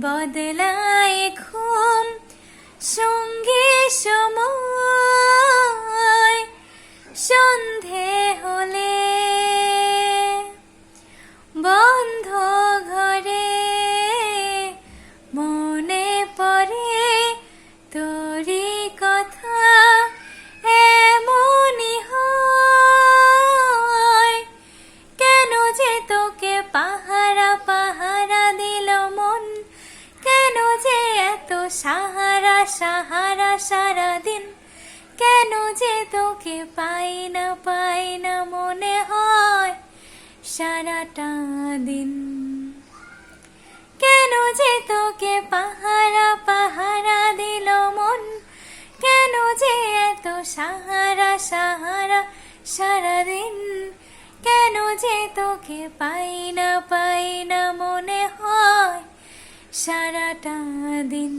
বদলায় ঘুম সঙ্গে সময়, সন্ধে হলে বন্ধ ঘরে মনে পড়ে তোরই কথা, এমনই হয়। কেন যে তোকে পাহারা পাহারা দিল মন, কেন যে এত সাহারা সাহারা সারাদিন, কেন যে তোকে পাই না মনে হয় সারাটা দিন। কেন যে তোকে পাহারা পাহারা দিল মন, কেন যে এত সাহারা সাহারা সারাদিন, কেন যে তোকে পাই না মনে হয় সারাটা দিন।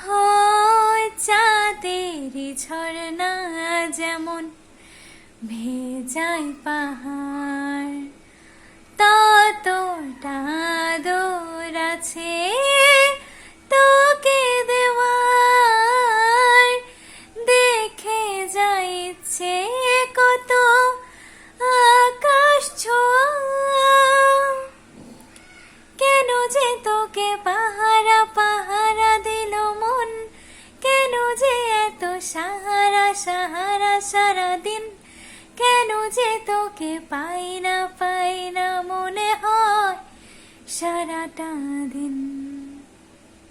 হয় চাঁদেরই ঝরনা যেমন ভেজায় পাহাড়, ততটা আদর আছে তোকে দেওয়ার। দেখে যায় ইচ্ছে কত আকাশ ছোঁয়া, কেন যে তোকে পাহারা পাহারা দিল মন, কেন যে এত সাহারা সাহারা সারাদিন, কেন যে তোকে পাই না মনে হয় সারাটা দিন।